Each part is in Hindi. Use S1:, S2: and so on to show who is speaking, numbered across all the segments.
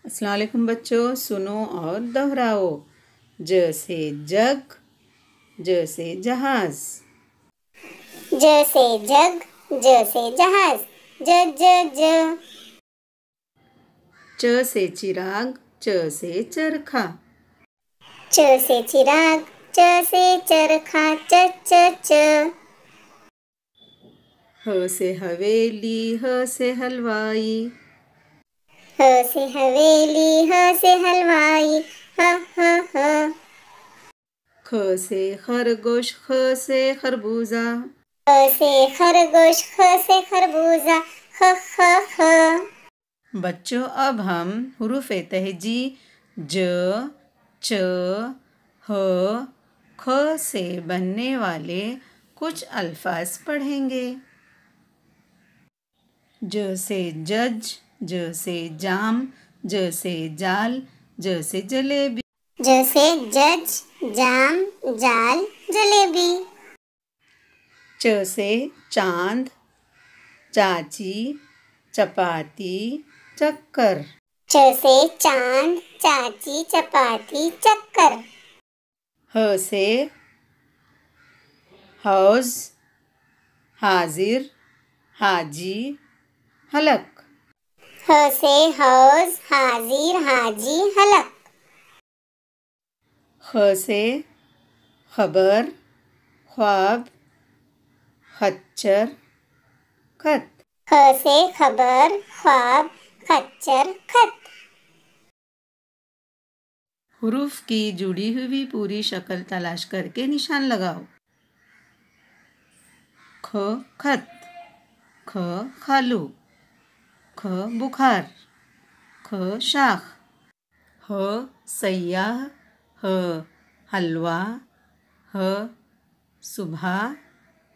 S1: अस्सलाम वालेकुम बच्चों, सुनो और दोहराओ। ज से जग, ज से जहाज।
S2: ज से जग, ज से जहाज, ज ज ज।
S1: च से चिराग, च से चरखा।
S2: च से चिराग, च से चरखा, च च च।
S1: ह से हवेली, ह से हलवाई।
S2: ह से हवेली, ह से हलवाई, ह ह ह।
S1: ख से खरगोश, ख से खरबूजा।
S2: ख से खरगोश, ख से खरबूजा, ख ख ख।
S1: बच्चों, अब हम हुरूफ तहजी ज, च, ह, ख से बनने वाले कुछ अल्फाज पढ़ेंगे। ज से जज, ज से जाम, ज से जाल, ज से जलेबी।
S2: ज से जज, जाम, जाल, जलेबी।
S1: च से चांद, चाची, चपाती, चक्कर।
S2: च से चांद, चाची, चपाती, चक्कर।
S1: ह से हौज, हाजिर, हाजी, हलक।
S2: ह से हौज, हाजिर, हाजी, हलक।
S1: ख से खबर, ख्वाब, खच्चर, खत।
S2: ख से खबर, ख्वाब, खच्चर, खत।
S1: हुरूफ की जुड़ी हुई पूरी शक्ल तलाश करके निशान लगाओ। ख खत, ख खालू, ख बुखार, ख शाख। ह सयाह, ह हलवा, ह सुबह,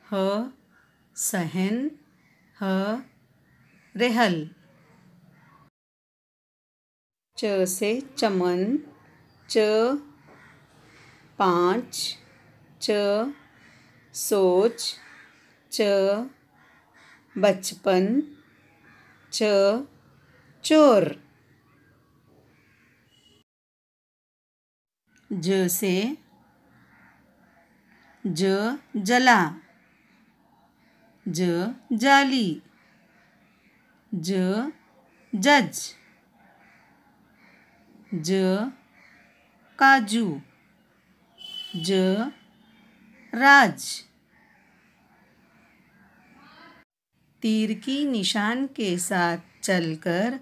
S1: ह सहन, ह रेहल। च से चमन, च पाँच, च सोच, च बचपन, च चोर। ज से ज जला, ज जाली, ज जज, ज काजू, ज राज। तीर की निशान के साथ चलकर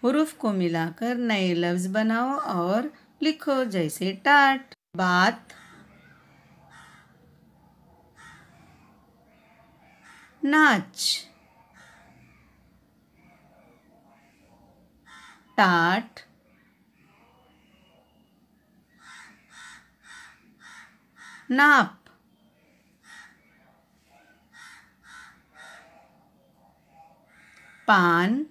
S1: हुरूफ को मिलाकर नए लफ्ज बनाओ और लिखो, जैसे टाट, बात, नाच, टाट, नाप, पान,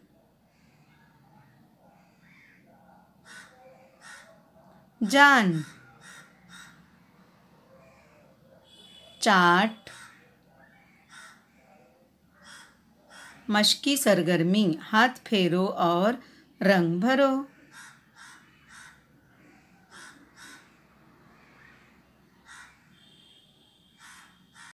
S1: जान, चाट, मशकी सरगर्मी, हाथ फेरो और रंग भरो।